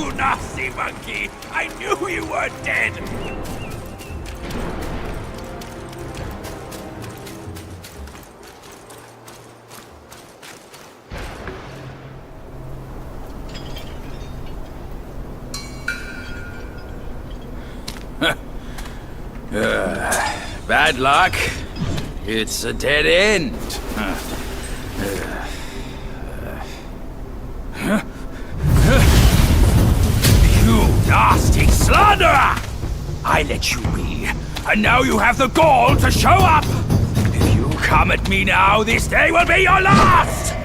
You nasty monkey! I knew you were dead! Bad luck. It's a dead end. You nasty slanderer! I let you be, and now you have the gall to show up! If you come at me now, this day will be your last!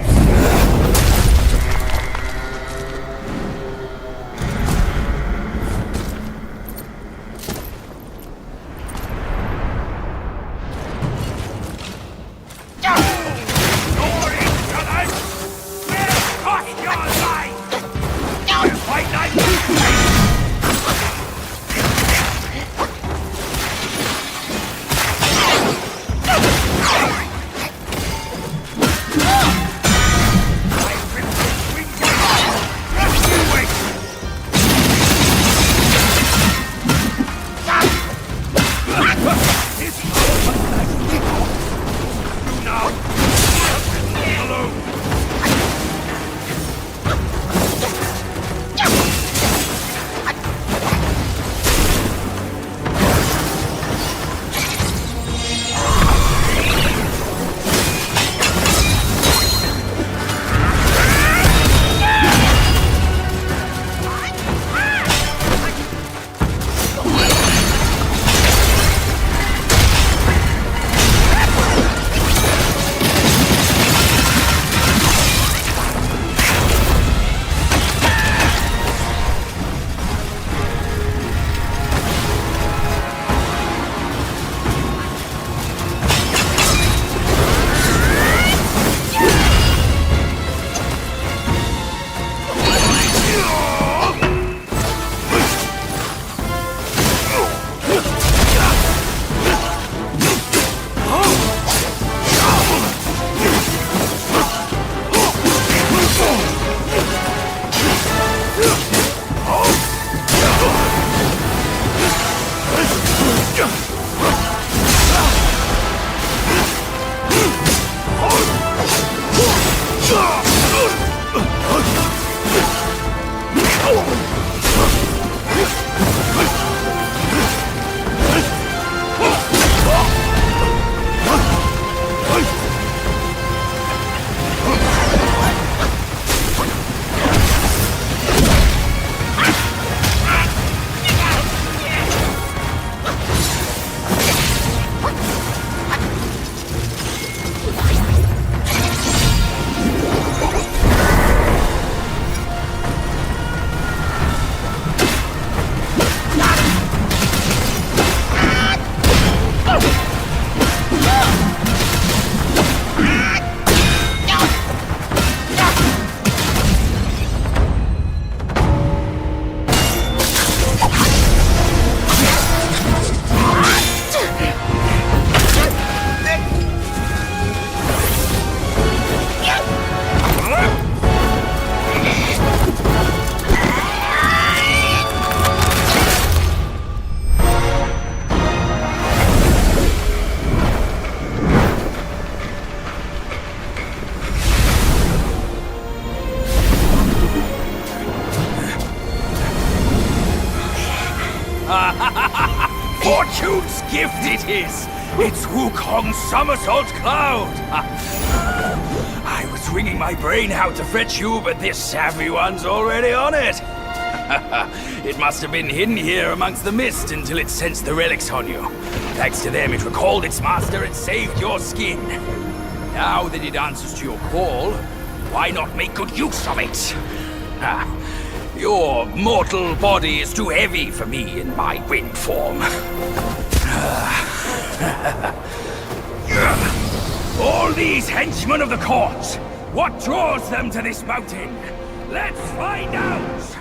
Fortune's gift it is! It's Wukong's somersault cloud! I was wringing my brain how to fetch you, but this savvy one's already on it! It must have been hidden here amongst the mist until it sensed the relics on you. Thanks to them, it recalled its master and saved your skin. Now that it answers to your call, why not make good use of it? Your mortal body is too heavy for me in my wind form. All these henchmen of the court, what draws them to this mountain? Let's find out!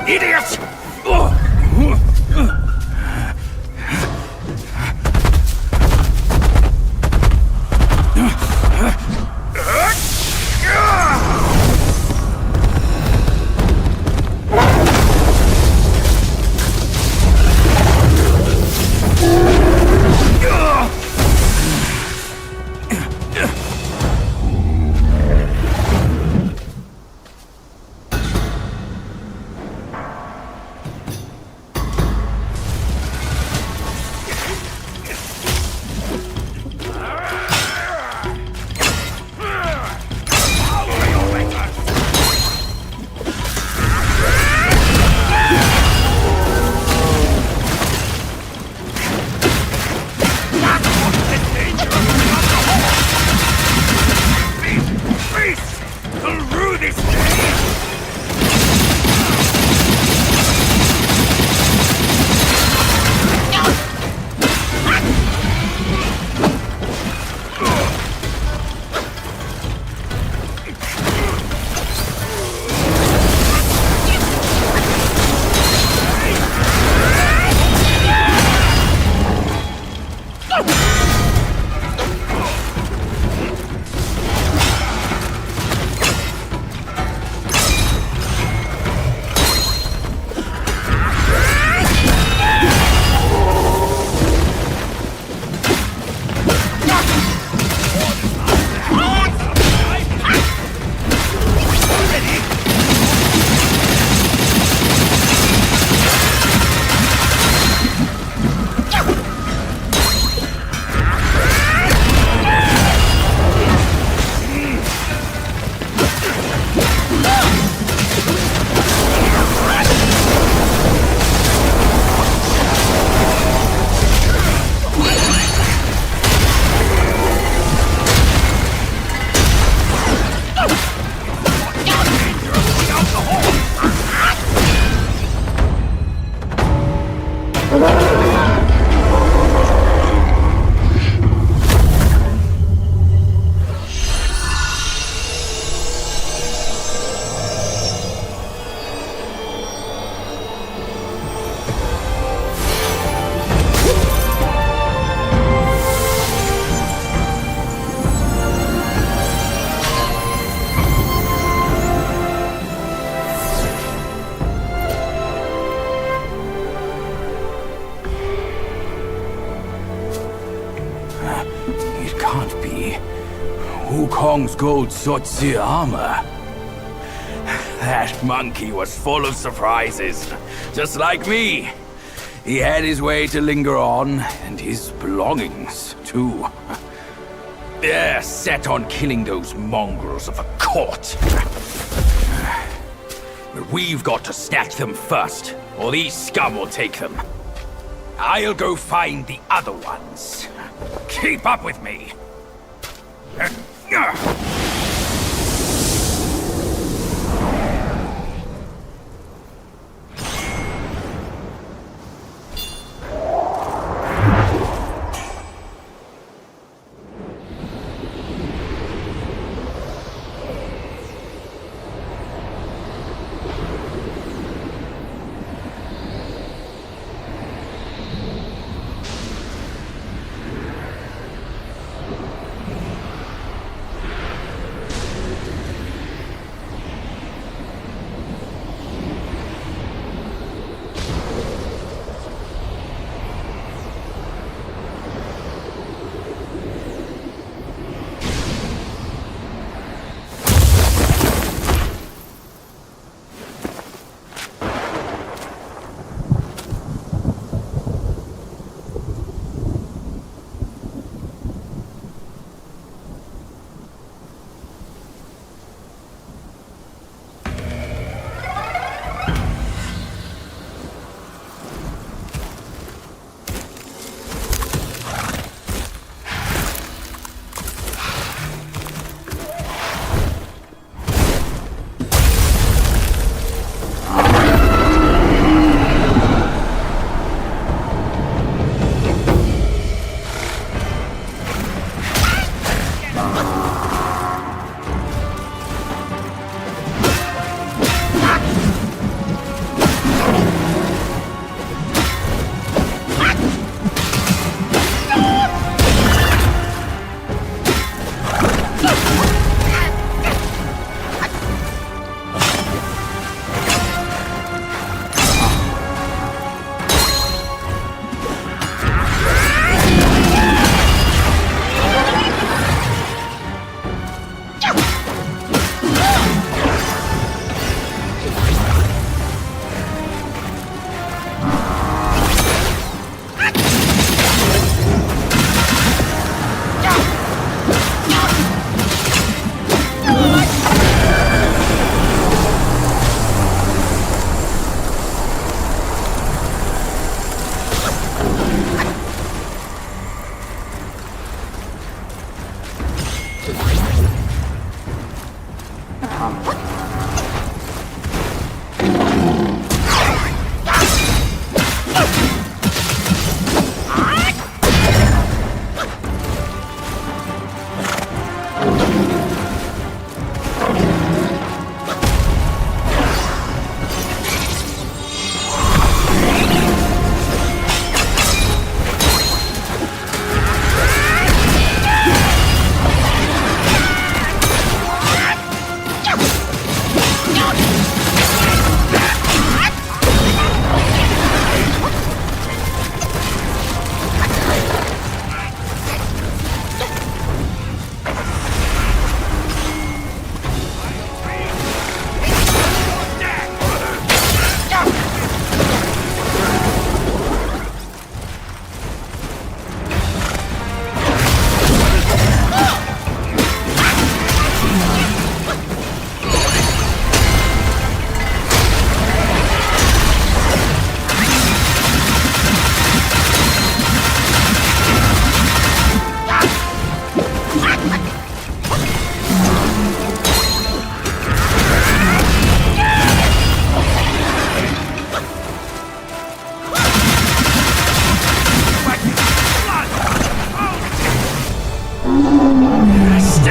idiot! It can't be. Wukong's gold Sotzi armor. That monkey was full of surprises, just like me. He had his way to linger on, and his belongings, too. They're set on killing those mongrels of a court. But we've got to snatch them first, or these scum will take them. I'll go find the other ones. Keep up with me.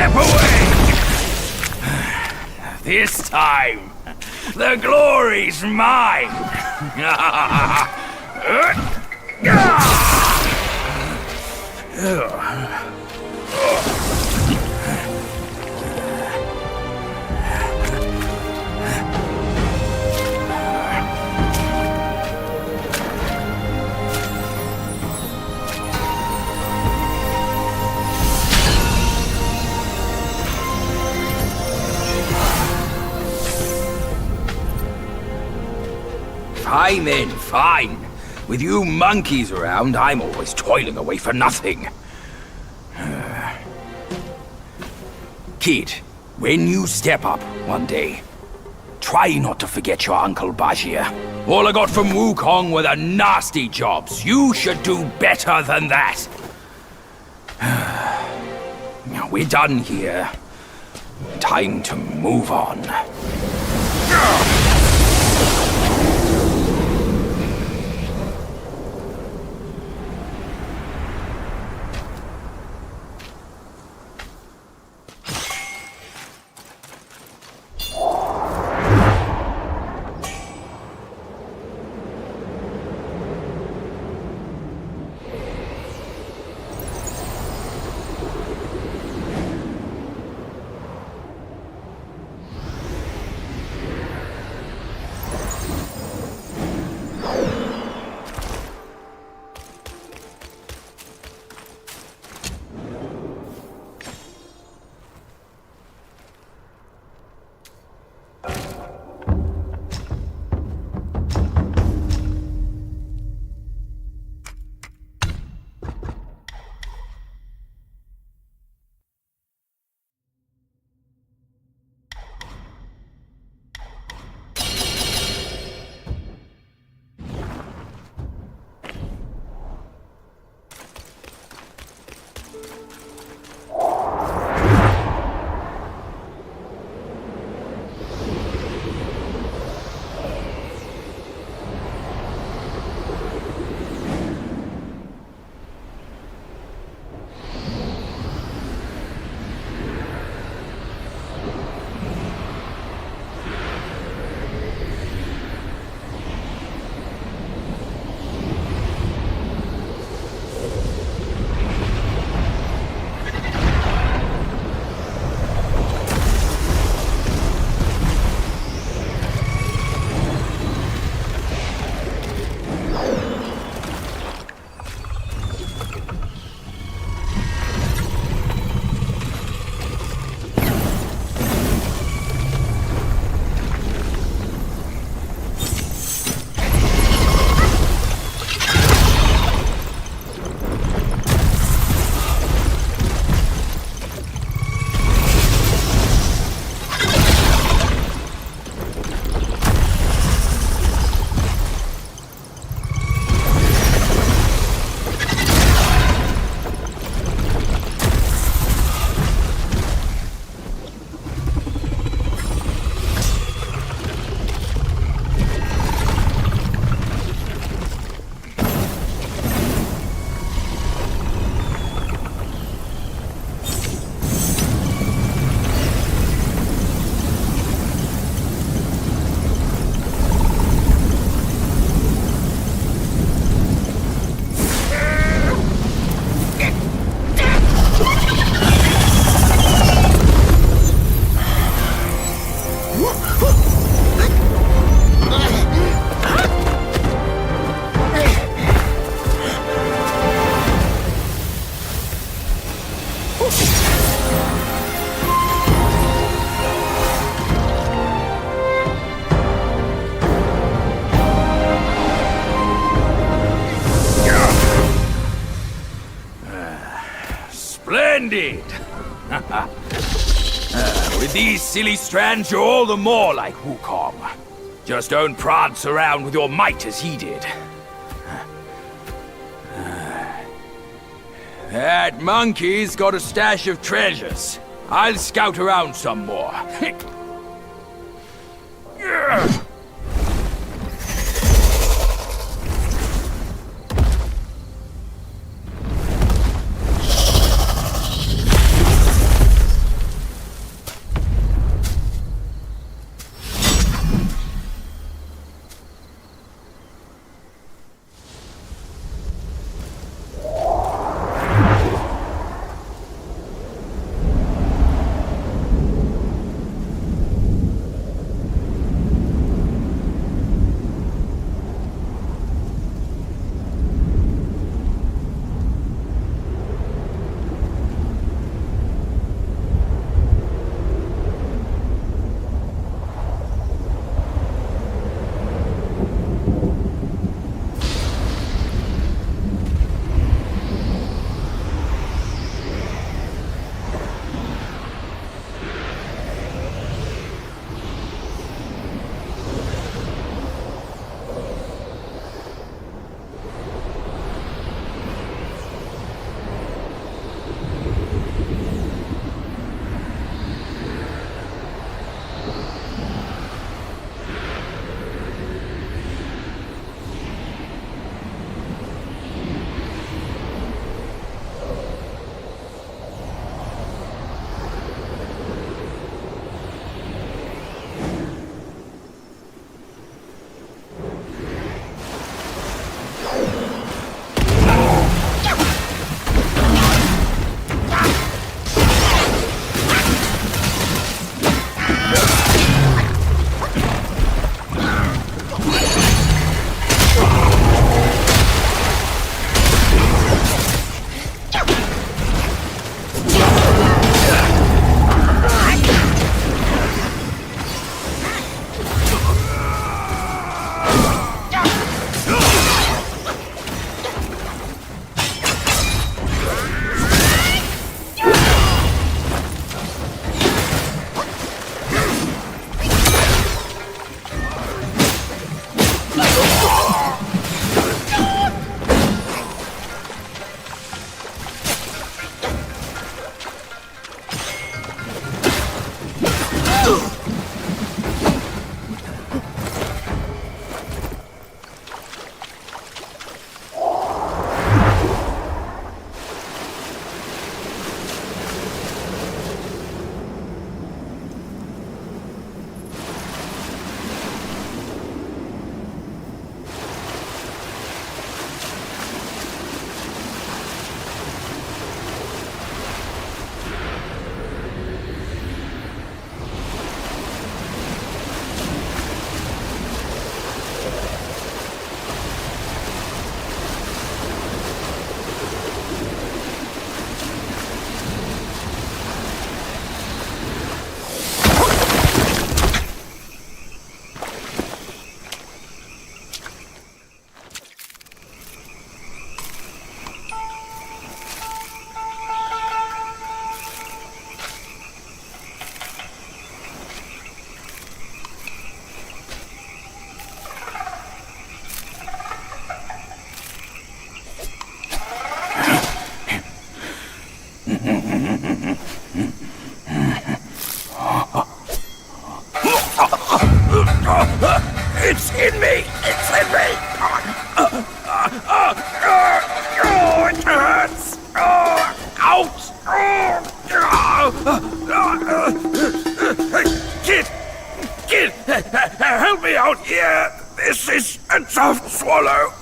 step away! This time, the glory's mine! Fine then, fine. With you monkeys around, I'm always toiling away for nothing. Kid, when you step up one day, try not to forget your Uncle Bajir. All I got from Wukong were the nasty jobs. You should do better than that. Now we're done here. Time to move on. Splendid! With these silly strands, you're all the more like Wukong. Just don't prance around with your might as he did. That monkey's got a stash of treasures. I'll scout around some more. Swallow.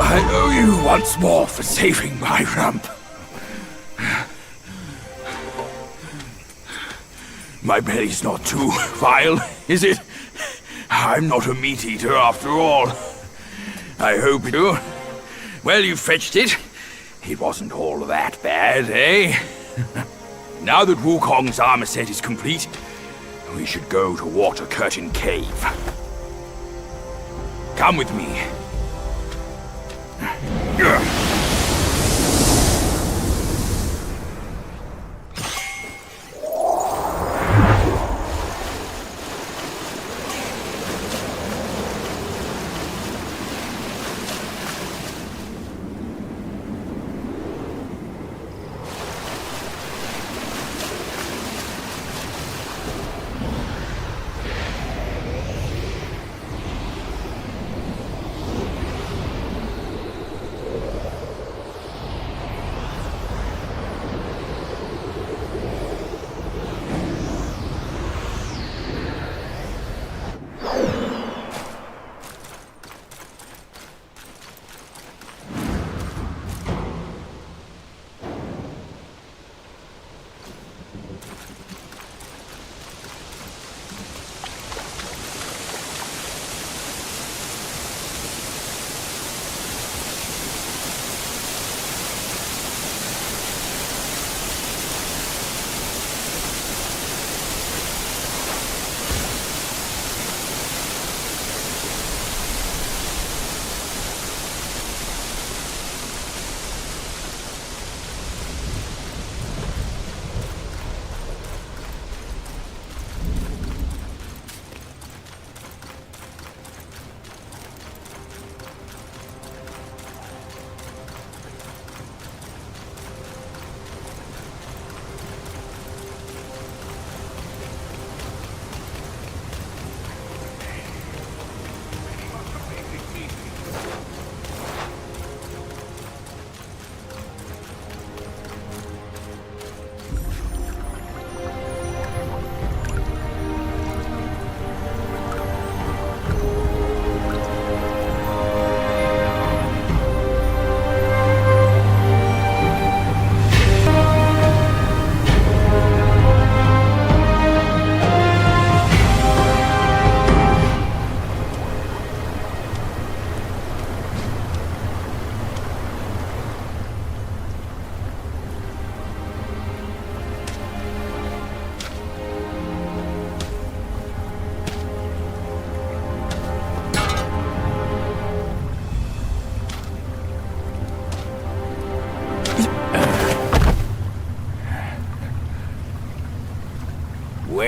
I owe you once more for saving my rump. My belly's not too vile, is it? I'm not a meat eater after all. I hope you... Well, you fetched it. It wasn't all that bad, eh? Now that Wukong's armor set is complete, we should go to Water Curtain Cave. Come with me.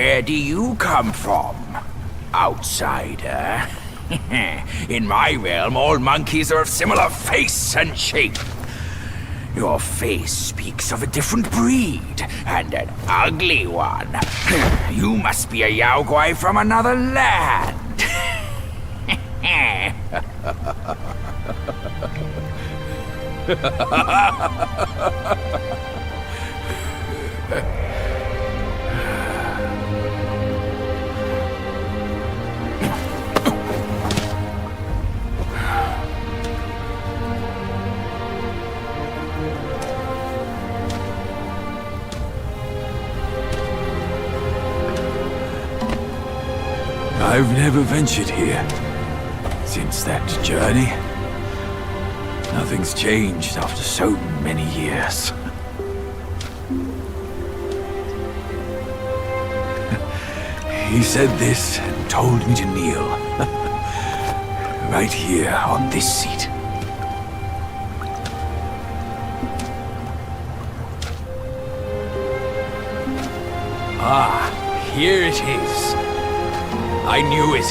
Where do you come from, outsider? In my realm, all monkeys are of similar face and shape. Your face speaks of a different breed, and an ugly one. You must be a Yao Guai from another land. I've never ventured here since that journey. Nothing's changed after so many years. He said this and told me to kneel. Right here on this seat. Ah, here it is. I knew it.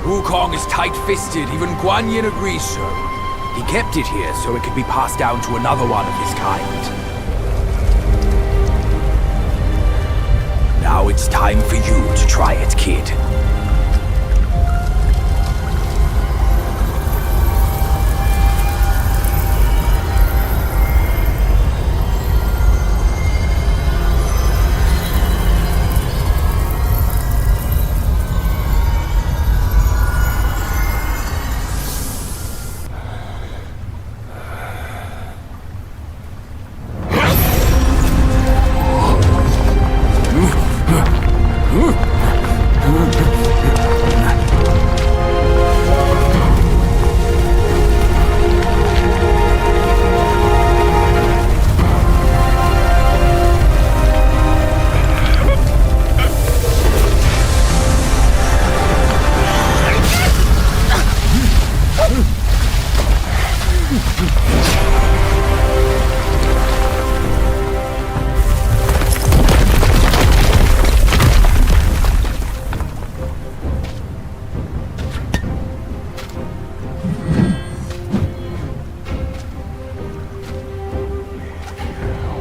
Wukong is tight-fisted, even Guan Yin agrees so. He kept it here so it could be passed down to another one of his kind. Now it's time for you to try it, kid.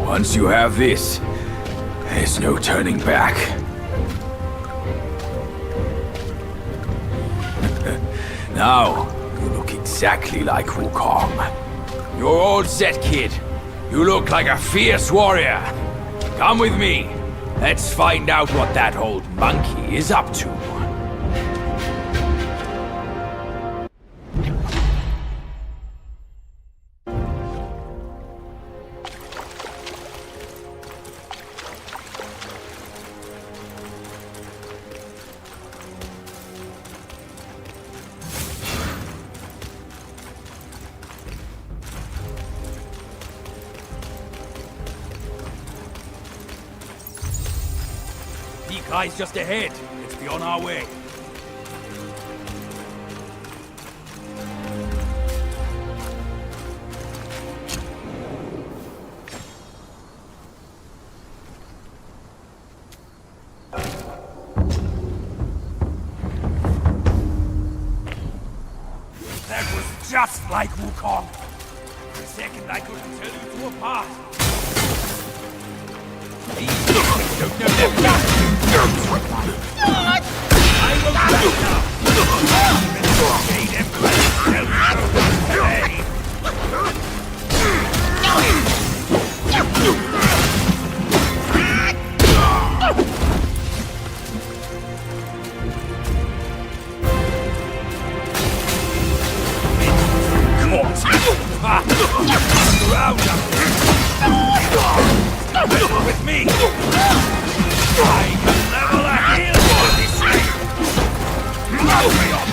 Once you have this, there's no turning back. Now, you look exactly like Wukong. You're all set, kid. You look like a fierce warrior. Come with me. Let's find out what that old monkey is up to. The guy's just ahead. Let's be on our way. That was just like Wukong. For a second I couldn't tell you two apart. These don't know their place. I will back now. Investigate everyone today. Around with me. I can level a hill on this thing. Over your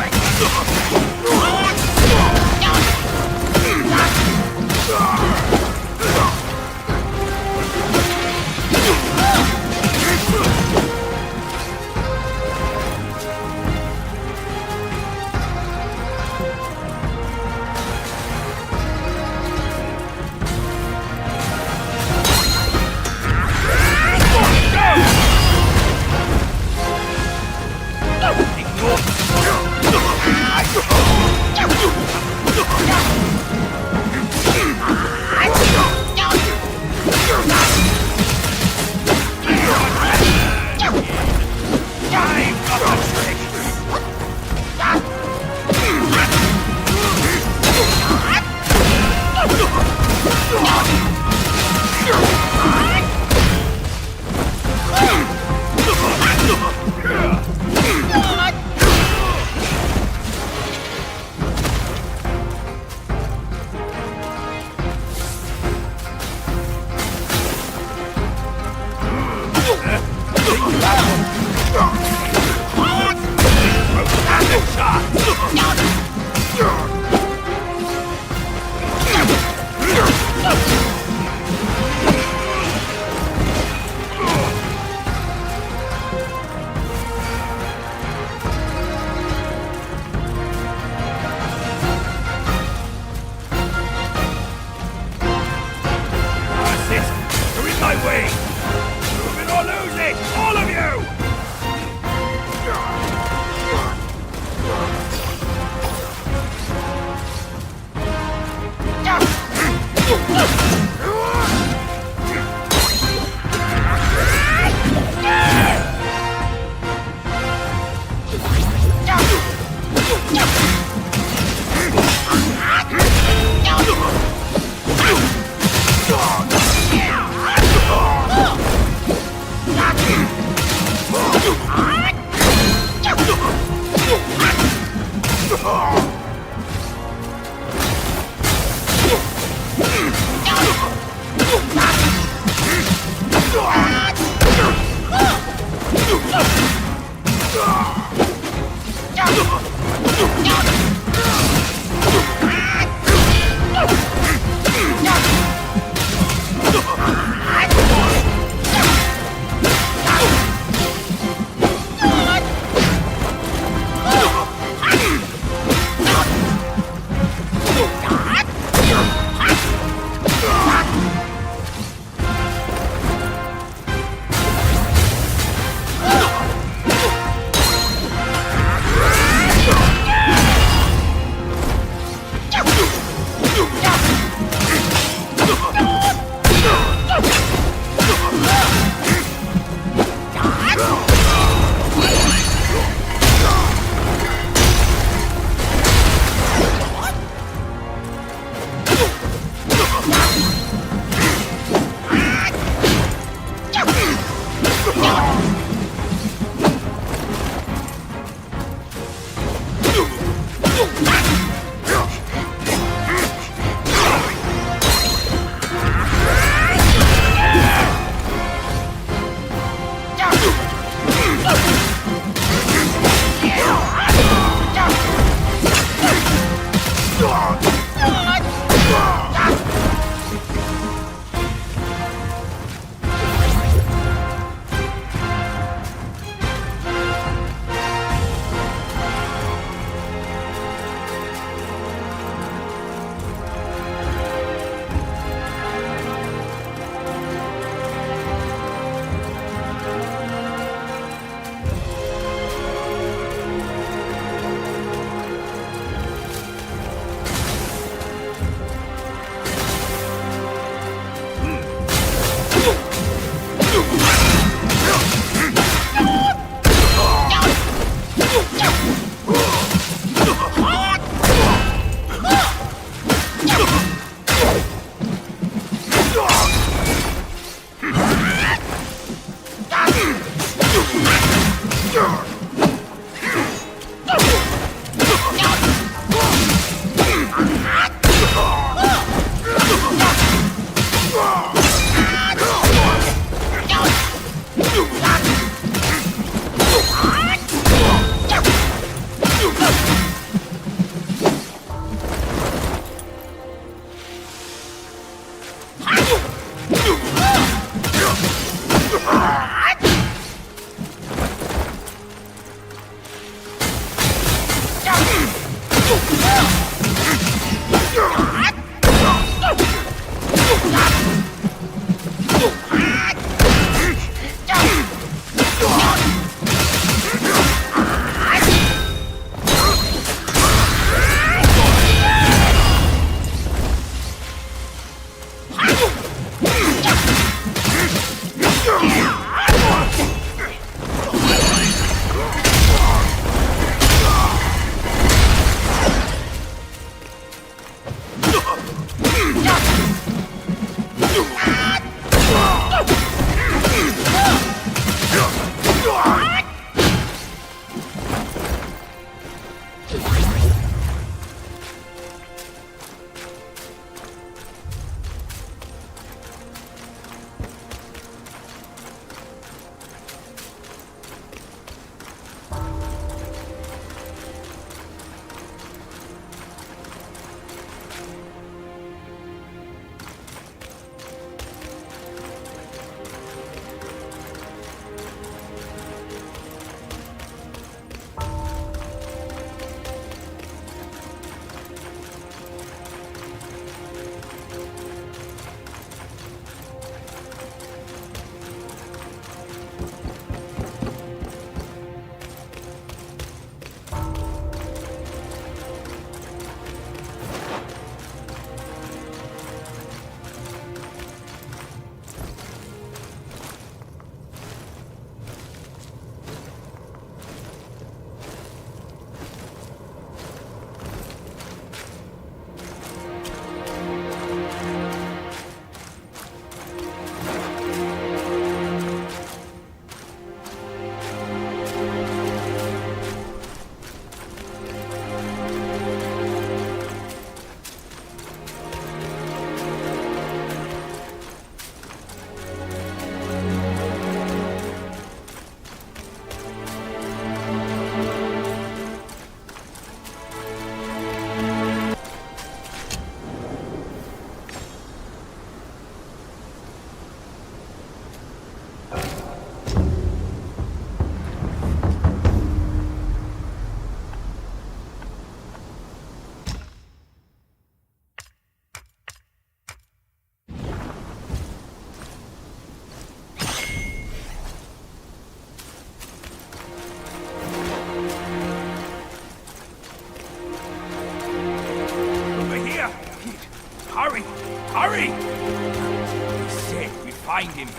find him here.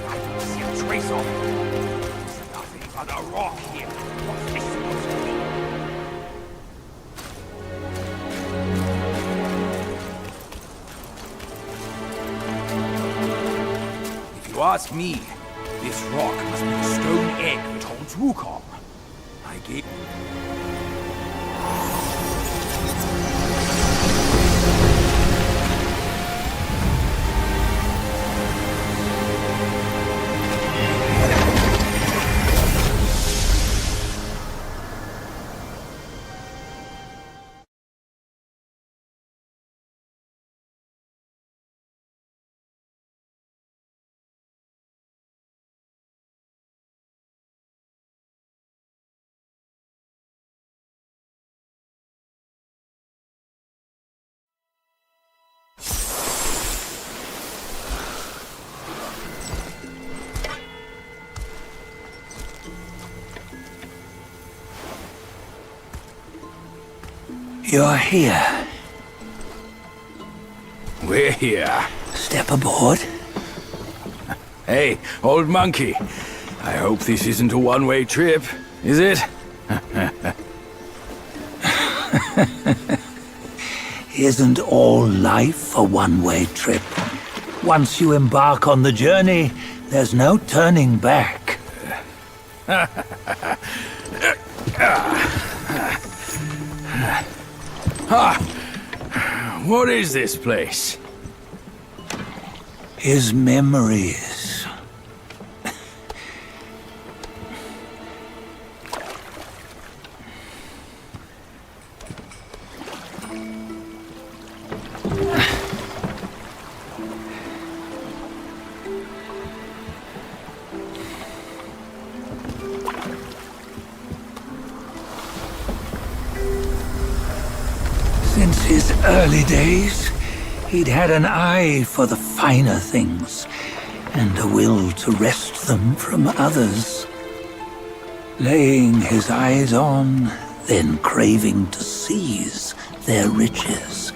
I don't see a trace of him. There's nothing but a rock here. What's this supposed to be? If you ask me, this rock must be the stone egg that holds Wukong. I gave... You're here. We're here. Step aboard. Hey, old monkey. I hope this isn't a one-way trip, is it? Isn't all life a one-way trip? Once you embark on the journey, there's no turning back. What is this place? His memories. Since his early days, he'd had an eye for the finer things, and a will to wrest them from others. Laying his eyes on, then craving to seize their riches.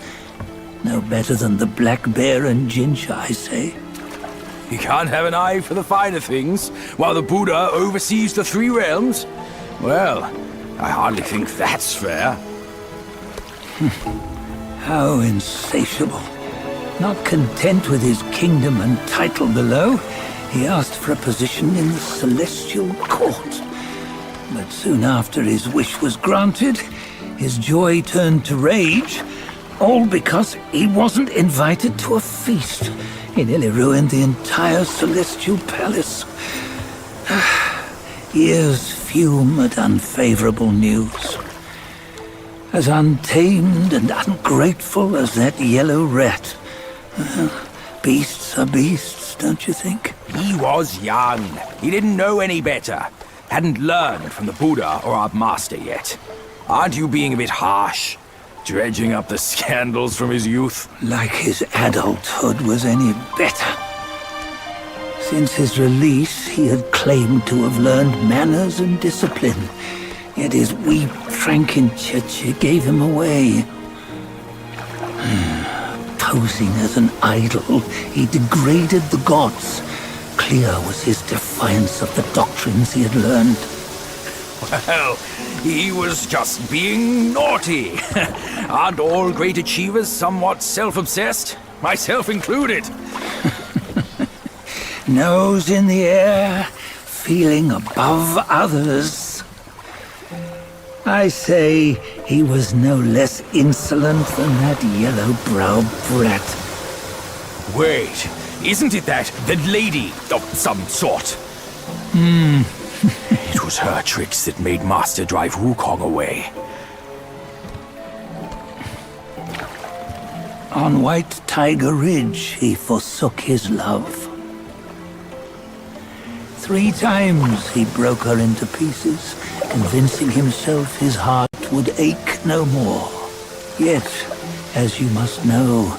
No better than the black bear and ginger, I say. You can't have an eye for the finer things, while the Buddha oversees the three realms? Well, I hardly think that's fair. How insatiable. Not content with his kingdom and title below, he asked for a position in the celestial court. But soon after his wish was granted, his joy turned to rage, all because he wasn't invited to a feast. He nearly ruined the entire celestial palace. Years fume at unfavorable news. As untamed and ungrateful as that yellow rat. Beasts are beasts, don't you think? He was young. He didn't know any better. Hadn't learned from the Buddha or our master yet. Aren't you being a bit harsh? Dredging up the scandals from his youth? Like his adulthood was any better. Since his release, he had claimed to have learned manners and discipline. Yet his weak Frankenchurch gave him away. Posing as an idol, he degraded the gods. Clear was his defiance of the doctrines he had learned. Well, he was just being naughty. Aren't all great achievers somewhat self-obsessed? Myself included. Nose in the air, feeling above others. I say he was no less insolent than that yellow-browed brat. Wait, isn't it that lady of some sort? It was her tricks that made Master drive Wukong away. On White Tiger Ridge, he forsook his love. 3 times he broke her into pieces, convincing himself his heart would ache no more. Yet, as you must know,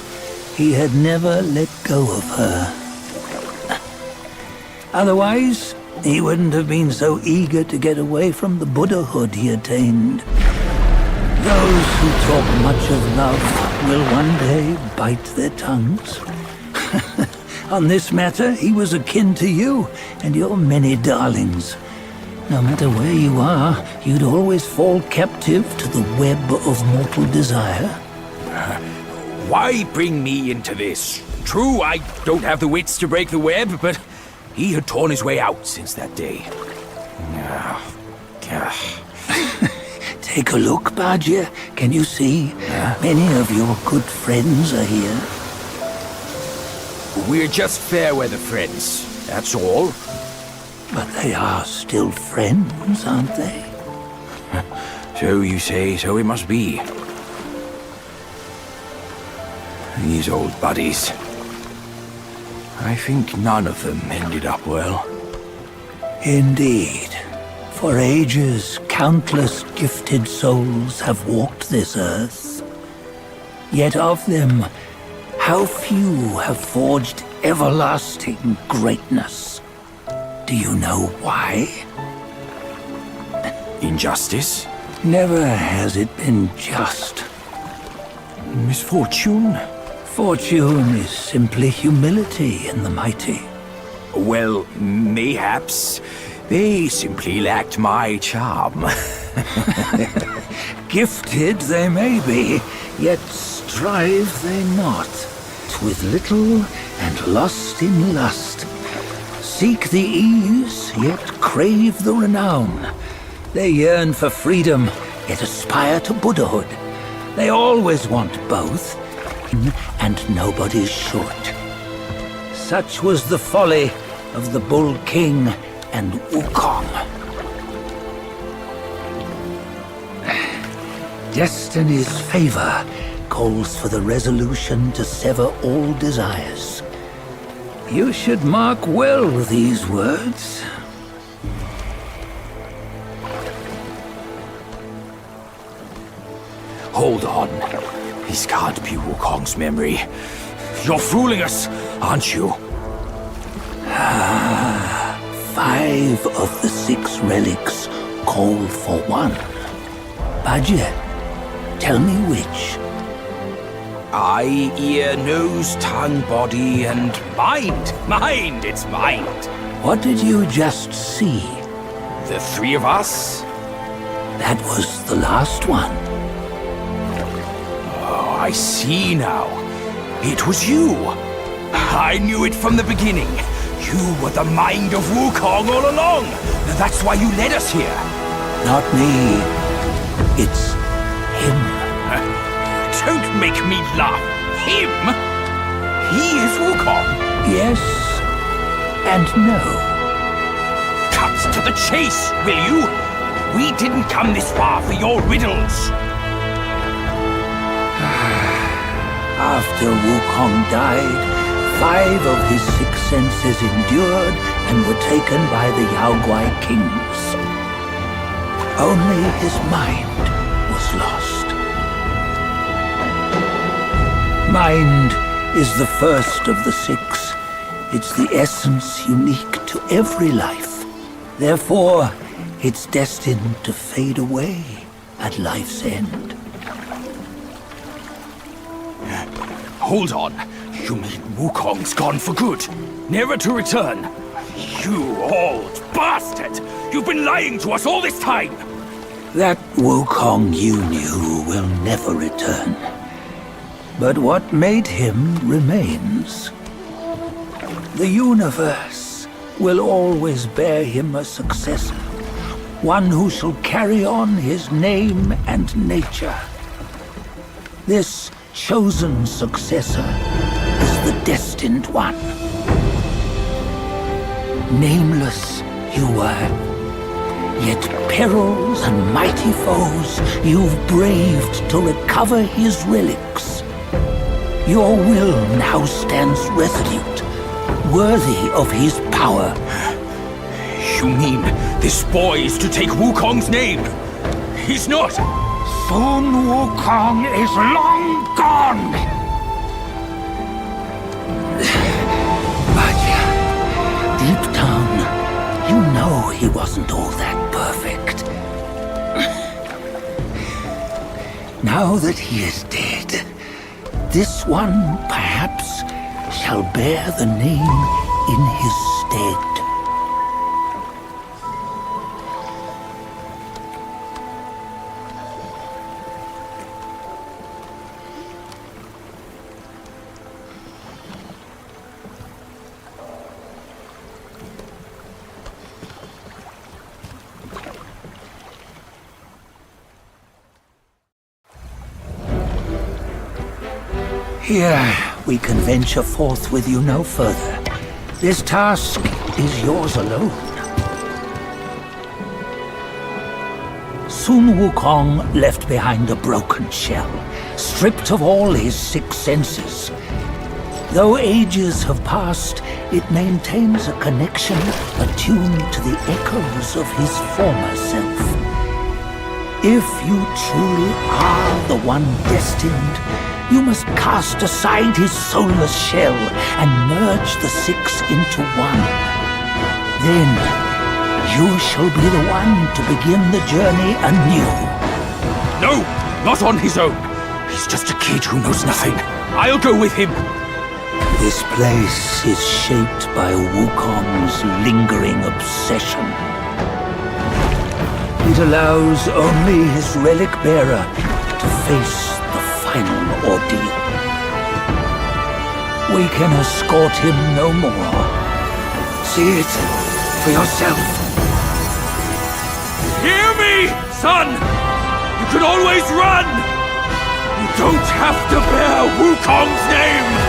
he had never let go of her. Otherwise, he wouldn't have been so eager to get away from the Buddhahood he attained. Those who talk much of love will one day bite their tongues. On this matter, he was akin to you and your many darlings. No matter where you are, you'd always fall captive to the web of mortal desire. Why bring me into this? True, I don't have the wits to break the web, but he had torn his way out since that day. Take a look, Badger. Can you see? Many of your good friends are here. We're just fair weather friends, that's all. But they are still friends, aren't they? So you say, so it must be. These old buddies. I think none of them ended up well. Indeed. For ages, countless gifted souls have walked this earth. Yet of them, how few have forged everlasting greatness? Do you know why? Injustice? Never has it been just. Misfortune? Fortune is simply humility in the mighty. Well, mayhaps. They simply lacked my charm. Gifted they may be, yet strive they not. With little and lost in lust. Seek the ease, yet crave the renown. They yearn for freedom, yet aspire to Buddhahood. They always want both, and nobody's short. Such was the folly of the Bull King and Wukong. Destiny's favor calls for the resolution to sever all desires. You should mark well these words. Hold on. This can't be Wukong's memory. You're fooling us, aren't you? 5 of the 6 relics call for one. Badger, tell me which. Eye, ear, nose, tongue, body, and mind. Mind, it's mind. What did you just see? The 3 of us? That was the last one. Oh, I see now. It was you. I knew it from the beginning. You were the mind of Wukong all along. That's why you led us here. Not me. It's him. Don't make me laugh. Him? He is Wukong. Yes and no. Cut to the chase, will you? We didn't come this far for your riddles. After Wukong died, 5 of his 6 senses endured and were taken by the Yaoguai kings. Only his mind was lost. Mind is the first of the 6. It's the essence unique to every life. Therefore, it's destined to fade away at life's end. Hold on. You mean Wukong's gone for good? Never to return? You old bastard! You've been lying to us all this time! That Wukong you knew will never return. But what made him remains. The universe will always bear him a successor. One who shall carry on his name and nature. This chosen successor is the destined one. Nameless you were, yet perils and mighty foes you've braved to recover his relics. Your will now stands resolute, worthy of his power. You mean this boy is to take Wukong's name? He's not! Soon Wukong is long gone! But deep down, you know he wasn't all that perfect. Now that he is dead, this one perhaps shall bear the name in his stead. Here, we can venture forth with you no further. This task is yours alone. Sun Wukong left behind a broken shell, stripped of all his 6 senses. Though ages have passed, it maintains a connection attuned to the echoes of his former self. If you truly are the one destined, you must cast aside his soulless shell and merge the 6 into one. Then, you shall be the one to begin the journey anew. No! Not on his own! He's just a kid who knows nothing. I'll go with him! This place is shaped by Wukong's lingering obsession. It allows only his relic bearer to face the final ordeal. We can escort him no more. See it for yourself. Hear me, son! You can always run! You don't have to bear Wukong's name!